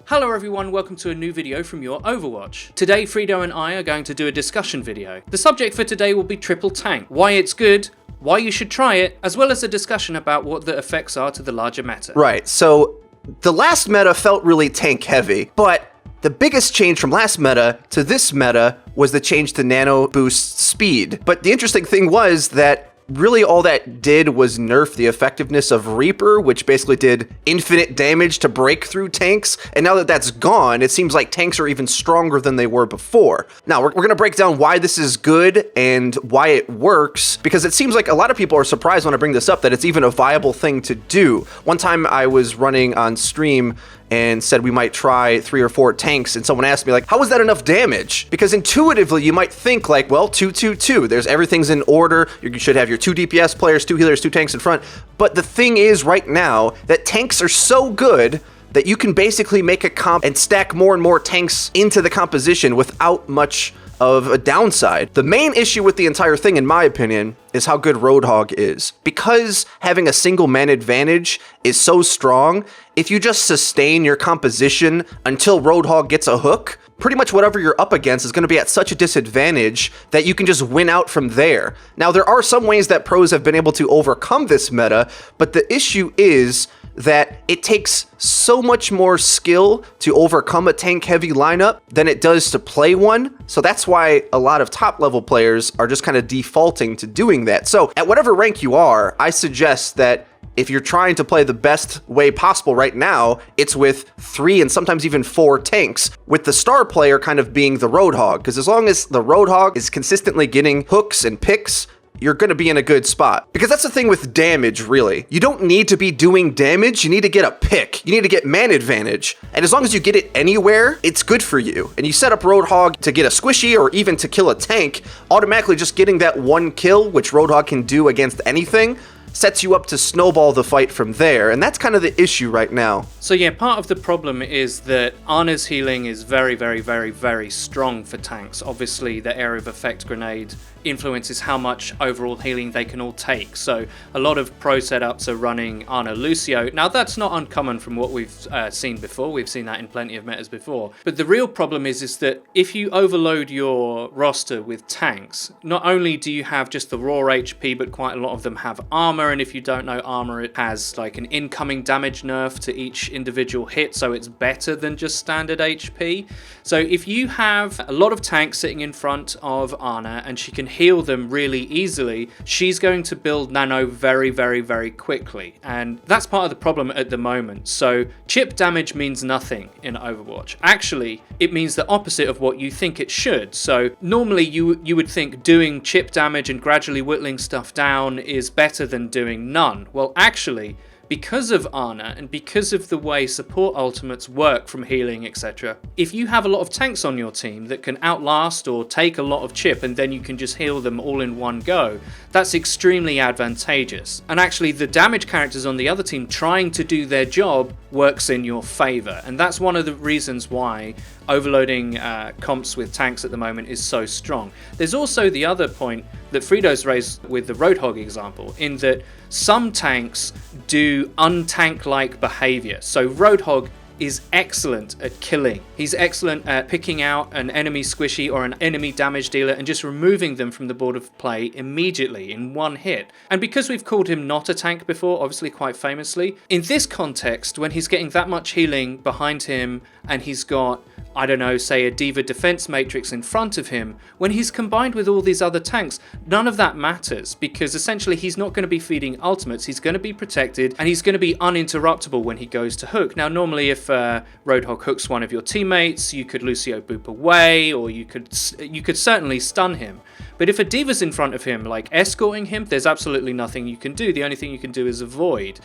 Hello everyone, welcome to a new video from Your Overwatch. Today FREEDO and I are going to do a discussion video. The subject for today will be triple tank, why it's good, why you should try it, as well as a discussion about what the effects are to the larger meta. Right, so the last meta felt really tank heavy, but the biggest change from last meta to this meta was the change to nano boost speed. But the interesting thing was that really all that did was nerf the effectiveness of Reaper, which basically did infinite damage to break through tanks. And now that that's gone, it seems like tanks are even stronger than they were before. Now, we're going to break down why this is good and why it works, because it seems like a lot of people are surprised when I bring this up that it's even a viable thing to do. One time I was running on stream and said we might try 3 or 4 tanks, and someone asked me, like, how is that enough damage? Because intuitively you might think like, well, 2-2-2, there's everything's in order, you should have your 2 DPS players, 2 healers, 2 tanks in front. But the thing is right now that tanks are so good that you can basically make a comp and stack more and more tanks into the composition without much of a downside. The main issue with the entire thing, in my opinion, is how good Roadhog is. Because having a single man advantage is so strong, if you just sustain your composition until Roadhog gets a hook, pretty much whatever you're up against is going to be at such a disadvantage that you can just win out from there. Now, there are some ways that pros have been able to overcome this meta, but the issue is that it takes so much more skill to overcome a tank-heavy lineup than it does to play one. So that's why a lot of top-level players are just kind of defaulting to doing that. So at whatever rank you are, I suggest that if you're trying to play the best way possible right now, it's with 3 and sometimes even 4 tanks, with the star player kind of being the Roadhog. Because as long as the Roadhog is consistently getting hooks and picks, you're going to be in a good spot. Because that's the thing with damage, really. You don't need to be doing damage, you need to get a pick. You need to get man advantage. And as long as you get it anywhere, it's good for you. And you set up Roadhog to get a squishy or even to kill a tank, automatically just getting that 1 kill, which Roadhog can do against anything, sets you up to snowball the fight from there, and that's kind of the issue right now. So yeah, part of the problem is that Ana's healing is very strong for tanks. Obviously, the area of effect grenade influences how much overall healing they can all take. So a lot of pro setups are running Ana Lucio. Now that's not uncommon from what we've seen before. We've seen that in plenty of metas before. But the real problem is that if you overload your roster with tanks, not only do you have just the raw HP, but quite a lot of them have armor. And if you don't know armor, it has like an incoming damage nerf to each individual hit, so it's better than just standard HP. So if you have a lot of tanks sitting in front of Ana and she can heal them really easily, she's going to build nano very quickly, and that's part of the problem at the moment. So chip damage means nothing in Overwatch. Actually, it means the opposite of what you think it should. So normally you would think doing chip damage and gradually whittling stuff down is better than doing none. Well, actually, because of Ana and because of the way support ultimates work from healing, etc., if you have a lot of tanks on your team that can outlast or take a lot of chip and then you can just heal them all in one go, that's extremely advantageous. And actually the damage characters on the other team trying to do their job works in your favor, and that's one of the reasons why overloading comps with tanks at the moment is so strong. There's also the other point that FREEDO's raised with the Roadhog example, in that some tanks do untank-like behavior. So Roadhog is excellent at killing. He's excellent at picking out an enemy squishy or an enemy damage dealer and just removing them from the board of play immediately in one hit. And because we've called him not a tank before, obviously quite famously, in this context, when he's getting that much healing behind him and he's got, I don't know, say a D.Va defense matrix in front of him, when he's combined with all these other tanks, none of that matters, because essentially he's not going to be feeding ultimates, he's going to be protected, and he's going to be uninterruptible when he goes to hook. Now normally if Roadhog hooks one of your teammates, you could Lucio boop away, or you could certainly stun him. But if a D.Va's in front of him, like escorting him, there's absolutely nothing you can do. The only thing you can do is avoid.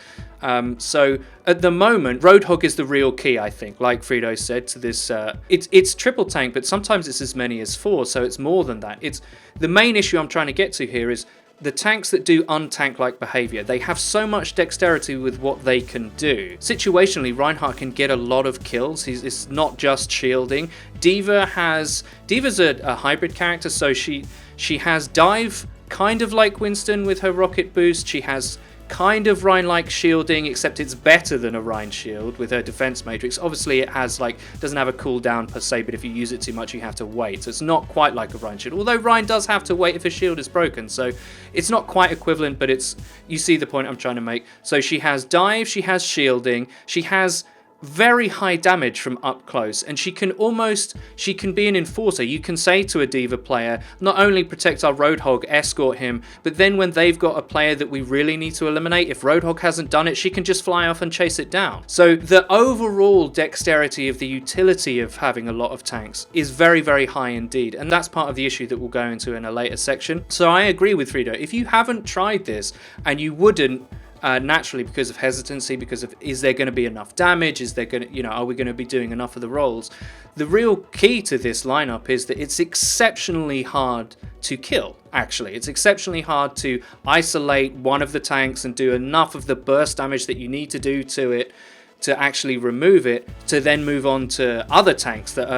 So at the moment, Roadhog is the real key, I think, like FREEDO said, to this. It's triple tank, but sometimes it's as many as 4, so it's more than that. It's the main issue I'm trying to get to here is the tanks that do untank-like behavior. They have so much dexterity with what they can do. Situationally, Reinhardt can get a lot of kills. It's not just shielding. Diva's a hybrid character, so she has dive kind of like Winston with her rocket boost. She has kind of Rhine-like shielding, except it's better than a Rhine shield with her defense matrix. Obviously, it has doesn't have a cooldown per se, but if you use it too much, you have to wait. So it's not quite like a Rhine shield. Although Rhine does have to wait if a shield is broken, so it's not quite equivalent, but you see the point I'm trying to make. So she has dive, she has shielding, she has very high damage from up close, and she can be an enforcer. You can say to a D.Va player, not only protect our Roadhog, escort him, but then when they've got a player that we really need to eliminate, if Roadhog hasn't done it, she can just fly off and chase it down. So the overall dexterity of the utility of having a lot of tanks is very, very high indeed, and that's part of the issue that we'll go into in a later section. So I agree with FREEDO. If you haven't tried this, and you wouldn't, naturally, because of hesitancy, because of is there going to be enough damage, is there going to, are we going to be doing enough of the roles, the real key to this lineup is that it's exceptionally hard to kill. Actually, it's exceptionally hard to isolate one of the tanks and do enough of the burst damage that you need to do to it to actually remove it, to then move on to other tanks that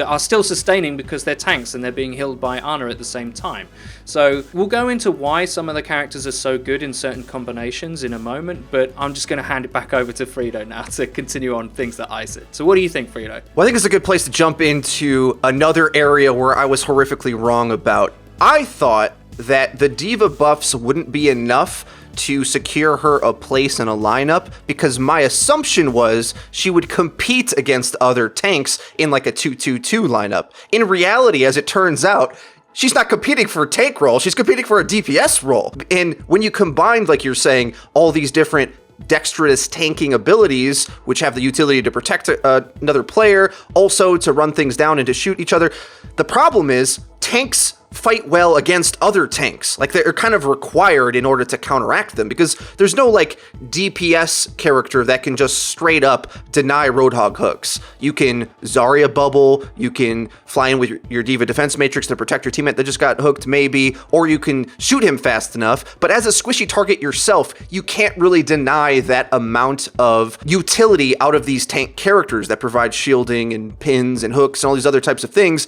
are still sustaining because they're tanks and they're being healed by Ana at the same time. So we'll go into why some of the characters are so good in certain combinations in a moment, but I'm just going to hand it back over to FREEDO now to continue on things that I said. So what do you think, FREEDO? Well, I think it's a good place to jump into another area where I was horrifically wrong about. I thought that the D.Va buffs wouldn't be enough to secure her a place in a lineup, because my assumption was she would compete against other tanks in like a 2-2-2 lineup. In reality, as it turns out, she's not competing for a tank role, she's competing for a DPS role. And when you combine, like you're saying, all these different dexterous tanking abilities, which have the utility to protect another player, also to run things down and to shoot each other, the problem is tanks fight well against other tanks. Like, they're kind of required in order to counteract them, because there's no like DPS character that can just straight up deny Roadhog hooks. You can Zarya bubble, you can fly in with your D.Va defense matrix to protect your teammate that just got hooked maybe, or you can shoot him fast enough, but as a squishy target yourself, you can't really deny that amount of utility out of these tank characters that provide shielding and pins and hooks and all these other types of things.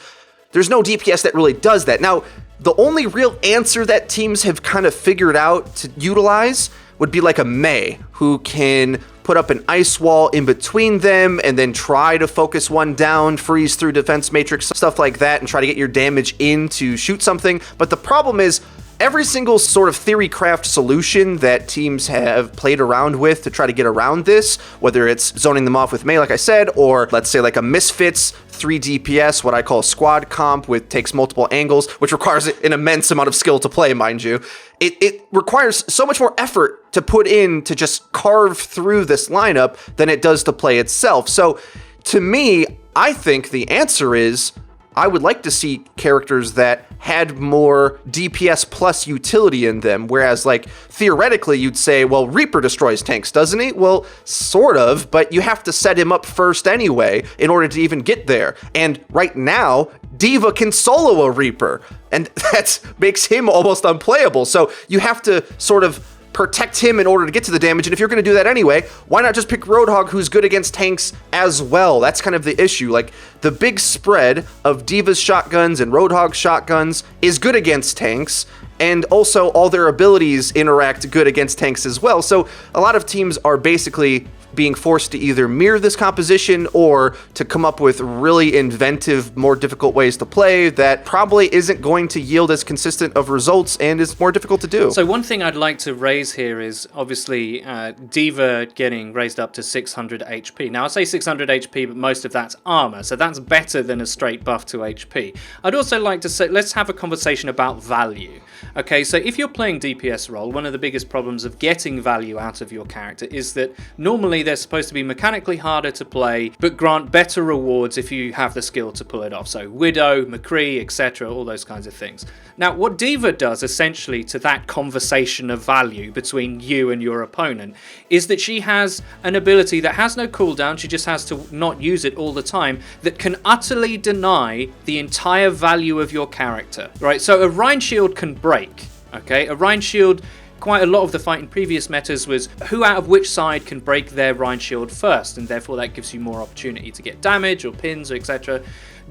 There's no DPS that really does that. Now, the only real answer that teams have kind of figured out to utilize would be like a Mei, who can put up an ice wall in between them and then try to focus one down, freeze through defense matrix, stuff like that, and try to get your damage in to shoot something. But the problem is, every single sort of theory craft solution that teams have played around with to try to get around this, whether it's zoning them off with Mei, like I said, or let's say like a Misfits 3 DPS, what I call squad comp, with takes multiple angles, which requires an immense amount of skill to play, mind you. It requires so much more effort to put in to just carve through this lineup than it does to play itself. So to me, I think the answer is, I would like to see characters that had more DPS plus utility in them, whereas like theoretically you'd say, well, Reaper destroys tanks, doesn't he? Well, sort of, but you have to set him up first anyway in order to even get there. And right now, D.Va can solo a Reaper, and that makes him almost unplayable. So you have to sort of protect him in order to get to the damage, and if you're going to do that anyway, why not just pick Roadhog, who's good against tanks as well? That's kind of the issue. Like, the big spread of D.Va's shotguns and Roadhog's shotguns is good against tanks, and also all their abilities interact good against tanks as well. So a lot of teams are basically being forced to either mirror this composition or to come up with really inventive, more difficult ways to play that probably isn't going to yield as consistent of results and is more difficult to do. So one thing I'd like to raise here is obviously D.Va getting raised up to 600 HP. Now I say 600 HP, but most of that's armor, so that's better than a straight buff to HP. I'd also like to say, let's have a conversation about value. Okay, so if you're playing DPS role, one of the biggest problems of getting value out of your character is that normally they're supposed to be mechanically harder to play, but grant better rewards if you have the skill to pull it off. So Widow, McCree, etc., all those kinds of things. Now, what D.Va does essentially to that conversation of value between you and your opponent is that she has an ability that has no cooldown, she just has to not use it all the time, that can utterly deny the entire value of your character, right? So a Rhine shield can break, okay? A Rhine shield, quite a lot of the fight in previous metas was who out of which side can break their Rhine shield first, and therefore that gives you more opportunity to get damage or pins or etc.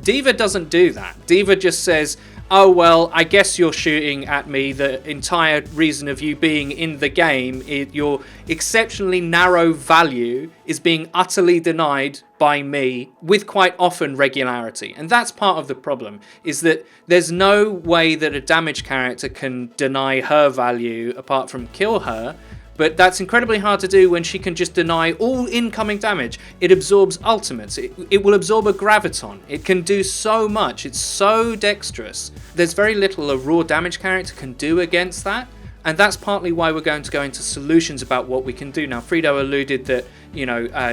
D.Va doesn't do that. D.Va just says, oh, well, I guess you're shooting at me. The entire reason of you being in the game, your exceptionally narrow value is being utterly denied by me with quite often regularity. And that's part of the problem, is that there's no way that a damage character can deny her value apart from kill her. But that's incredibly hard to do when she can just deny all incoming damage. It absorbs ultimates. It will absorb a graviton. It can do so much. It's so dexterous. There's very little a raw damage character can do against that. And that's partly why we're going to go into solutions about what we can do. Now, FREEDO alluded that,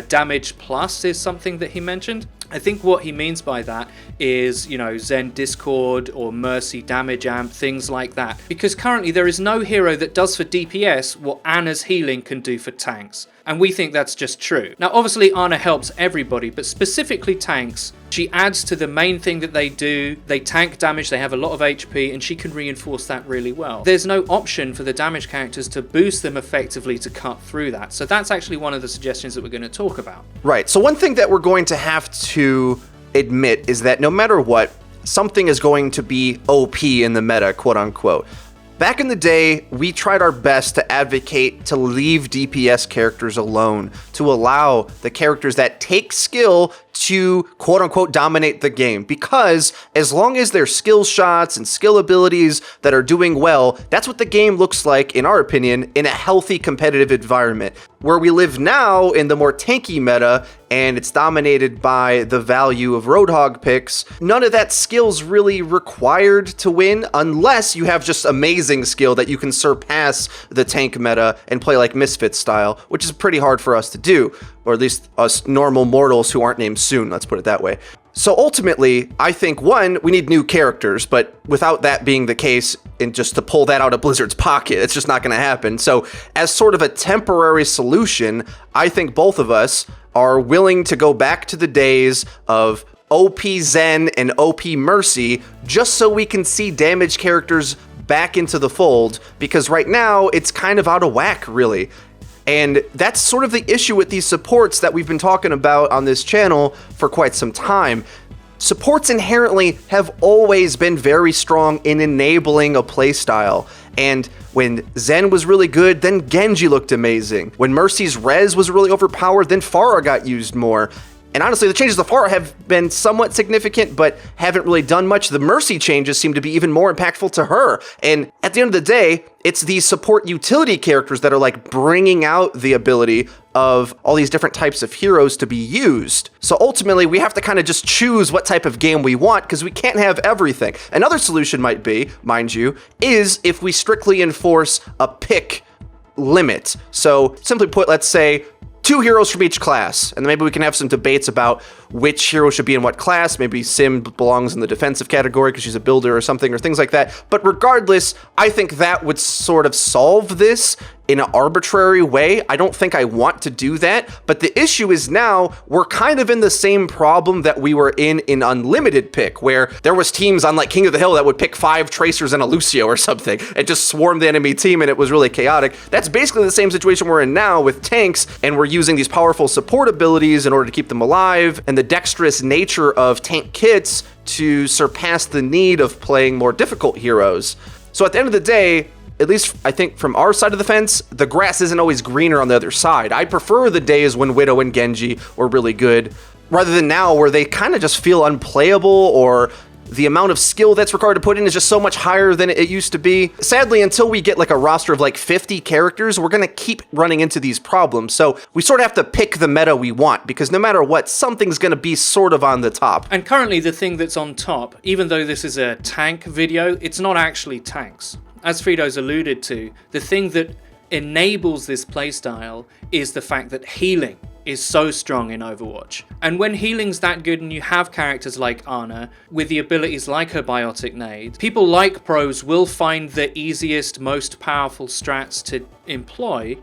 damage plus is something that he mentioned. I think what he means by that is, Zen Discord or Mercy Damage Amp, things like that. Because currently there is no hero that does for DPS what Ana's healing can do for tanks. And we think that's just true. Now, obviously, Ana helps everybody, but specifically tanks. She adds to the main thing that they do. They tank damage, they have a lot of HP, and she can reinforce that really well. There's no option for the damage characters to boost them effectively to cut through that. So that's actually one of the suggestions that we're going to talk about. Right. So one thing that we're going to have to admit is that no matter what, something is going to be OP in the meta, quote unquote. Back in the day, we tried our best to advocate to leave DPS characters alone, to allow the characters that take skill to quote-unquote dominate the game, because as long as their skill shots and skill abilities that are doing well, that's what the game looks like, in our opinion, in a healthy competitive environment. Where we live now in the more tanky meta, and it's dominated by the value of Roadhog picks, none of that skill's really required to win unless you have just amazing skill that you can surpass the tank meta and play like Misfits style, which is pretty hard for us to do, or at least us normal mortals who aren't named Soon, let's put it that way. So ultimately, I think, one, we need new characters, but without that being the case, and just to pull that out of Blizzard's pocket, it's just not going to happen. So as sort of a temporary solution, I think both of us are willing to go back to the days of OP Zen and OP Mercy, just so we can see damage characters back into the fold, because right now, it's kind of out of whack, really. And that's sort of the issue with these supports that we've been talking about on this channel for quite some time. Supports inherently have always been very strong in enabling a playstyle. And when Zen was really good, then Genji looked amazing. When Mercy's res was really overpowered, then Pharah got used more. And honestly, the changes to Pharah have been somewhat significant, but haven't really done much. The Mercy changes seem to be even more impactful to her. And at the end of the day, it's these support utility characters that are like bringing out the ability of all these different types of heroes to be used. So ultimately, we have to kind of just choose what type of game we want, because we can't have everything. Another solution might be, mind you, is if we strictly enforce a pick limit. So simply put, let's say 2 heroes from each class, and then maybe we can have some debates about which hero should be in what class. Maybe Sim belongs in the defensive category because she's a builder or something, or things like that. But regardless, I think that would sort of solve this in an arbitrary way. I don't think I want to do that, but the issue is now we're kind of in the same problem that we were in Unlimited Pick, where there was teams on like King of the Hill that would pick 5 Tracers and a Lucio or something and just swarm the enemy team, and it was really chaotic. That's basically the same situation we're in now with tanks, and we're using these powerful support abilities in order to keep them alive, and the dexterous nature of tank kits to surpass the need of playing more difficult heroes. So at the end of the day, at least I think from our side of the fence, the grass isn't always greener on the other side. I prefer the days when Widow and Genji were really good, rather than now where they kind of just feel unplayable, or the amount of skill that's required to put in is just so much higher than it used to be. Sadly, until we get like a roster of like 50 characters, we're gonna keep running into these problems. So we sort of have to pick the meta we want, because no matter what, something's gonna be sort of on the top. And currently the thing that's on top, even though this is a tank video, it's not actually tanks. As FREEDO's alluded to, the thing that enables this playstyle is the fact that healing is so strong in Overwatch. And when healing's that good and you have characters like Ana with the abilities like her Biotic Nade, people like pros will find the easiest, most powerful strats to employ,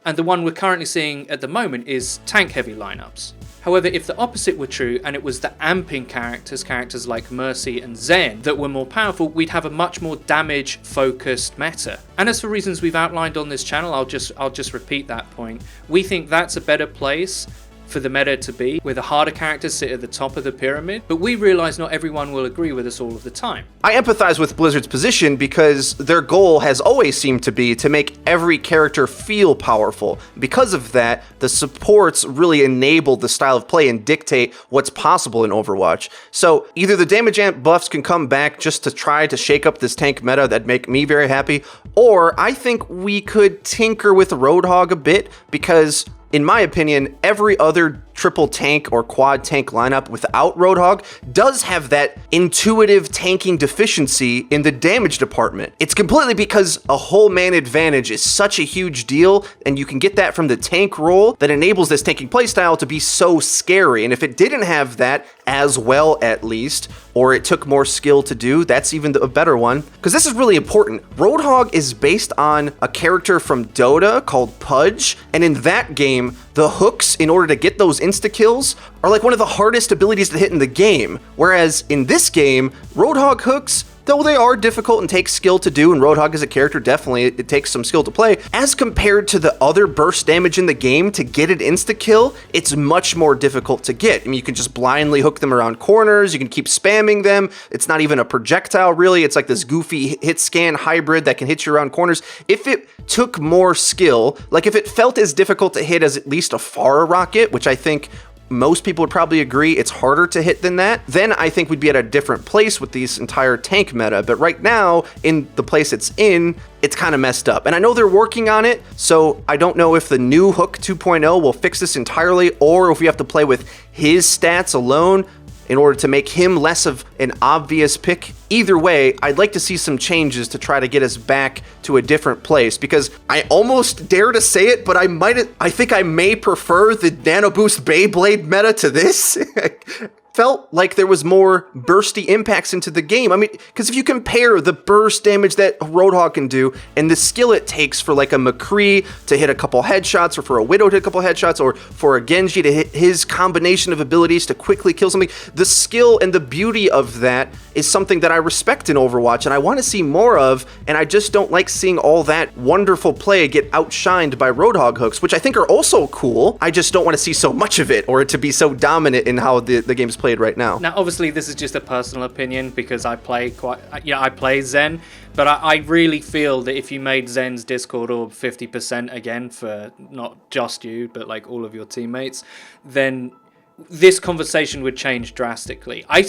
and the one we're currently seeing at the moment is tank-heavy lineups. However, if the opposite were true and it was the amping characters like Mercy and Zen that were more powerful, we'd have a much more damage-focused meta. And as for reasons we've outlined on this channel, I'll just repeat that point. We think that's a better place for the meta to be, where the harder characters sit at the top of the pyramid, but we realize not everyone will agree with us all of the time. I empathize with Blizzard's position because their goal has always seemed to be to make every character feel powerful. Because of that, the supports really enable the style of play and dictate what's possible in Overwatch. So either the damage amp buffs can come back just to try to shake up this tank meta that'd make me very happy, or I think we could tinker with Roadhog a bit because, in my opinion, every other triple tank or quad tank lineup without Roadhog does have that intuitive tanking deficiency in the damage department. It's completely because a whole man advantage is such a huge deal, and you can get that from the tank role that enables this tanking playstyle to be so scary. And if it didn't have that as well, at least, or it took more skill to do, that's even a better one. Because this is really important. Roadhog is based on a character from Dota called Pudge, and in that game, the hooks, in order to get those insta-kills, are like one of the hardest abilities to hit in the game. Whereas in this game, Roadhog hooks, though they are difficult and take skill to do, and Roadhog as a character, definitely, it takes some skill to play, as compared to the other burst damage in the game, to get an insta-kill, it's much more difficult to get. I mean, you can just blindly hook them around corners, you can keep spamming them, it's not even a projectile, really, it's like this goofy hit-scan hybrid that can hit you around corners. If it took more skill, like if it felt as difficult to hit as at least a Pharah rocket, which I think most people would probably agree it's harder to hit than that, then I think we'd be at a different place with this entire tank meta. But right now, in the place it's in, it's kind of messed up. And I know they're working on it, so I don't know if the new Hook 2.0 will fix this entirely, or if we have to play with his stats alone in order to make him less of an obvious pick. Either way, I'd like to see some changes to try to get us back to a different place, because I almost dare to say it, but I think I may prefer the Nano Boost Beyblade meta to this. Felt like there was more bursty impacts into the game. I mean, because if you compare the burst damage that Roadhog can do and the skill it takes for like a McCree to hit a couple headshots, or for a Widow to hit a couple headshots, or for a Genji to hit his combination of abilities to quickly kill something, the skill and the beauty of that is something that I respect in Overwatch and I want to see more of, and I just don't like seeing all that wonderful play get outshined by Roadhog hooks, which I think are also cool. I just don't want to see so much of it, or it to be so dominant in how the game's played right now. Now, obviously, this is just a personal opinion because I play I play Zen, but I really feel that if you made Zen's Discord orb 50% again for not just you, but like all of your teammates, then this conversation would change drastically. I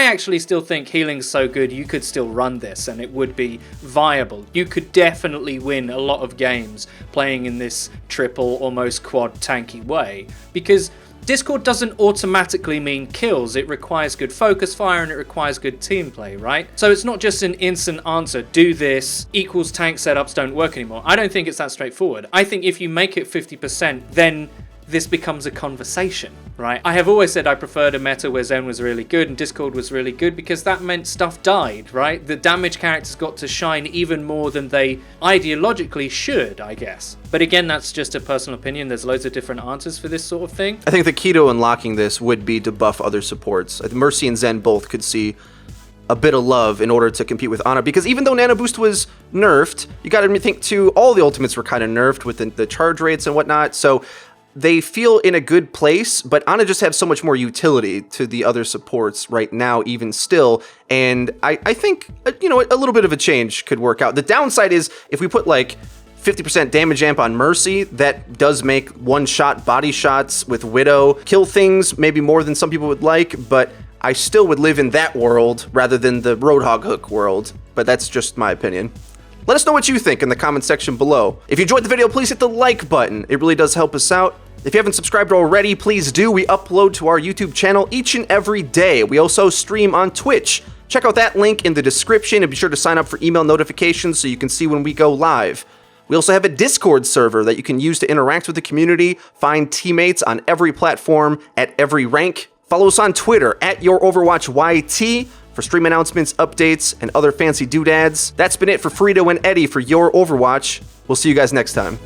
actually still think healing's so good you could still run this and it would be viable. You could definitely win a lot of games playing in this triple, almost quad tanky way, because Discord doesn't automatically mean kills. It requires good focus fire and it requires good team play, right? So it's not just an instant answer, do this equals tank setups don't work anymore. I don't think it's that straightforward. I think if you make it 50%, then this becomes a conversation, right? I have always said I preferred a meta where Zen was really good and Discord was really good because that meant stuff died, right? The damage characters got to shine even more than they ideologically should, I guess. But again, that's just a personal opinion. There's loads of different answers for this sort of thing. I think the key to unlocking this would be to buff other supports. I think Mercy and Zen both could see a bit of love in order to compete with Ana, because even though Nano Boost was nerfed, you gotta think too, all the ultimates were kind of nerfed with the charge rates and whatnot, so they feel in a good place, but Ana just have so much more utility to the other supports right now, even still, and I think, you know, a little bit of a change could work out. The downside is, if we put like 50% damage amp on Mercy, that does make one-shot body shots with Widow kill things maybe more than some people would like, but I still would live in that world rather than the Roadhog hook world, but that's just my opinion. Let us know what you think in the comment section below. If you enjoyed the video, please hit the like button. It really does help us out. If you haven't subscribed already, please do. We upload to our YouTube channel each and every day. We also stream on Twitch. Check out that link in the description and be sure to sign up for email notifications so you can see when we go live. We also have a Discord server that you can use to interact with the community, find teammates on every platform at every rank. Follow us on Twitter at YourOverwatchYT for stream announcements, updates, and other fancy doodads. That's been it for FREEDO and Eddie for Your Overwatch. We'll see you guys next time.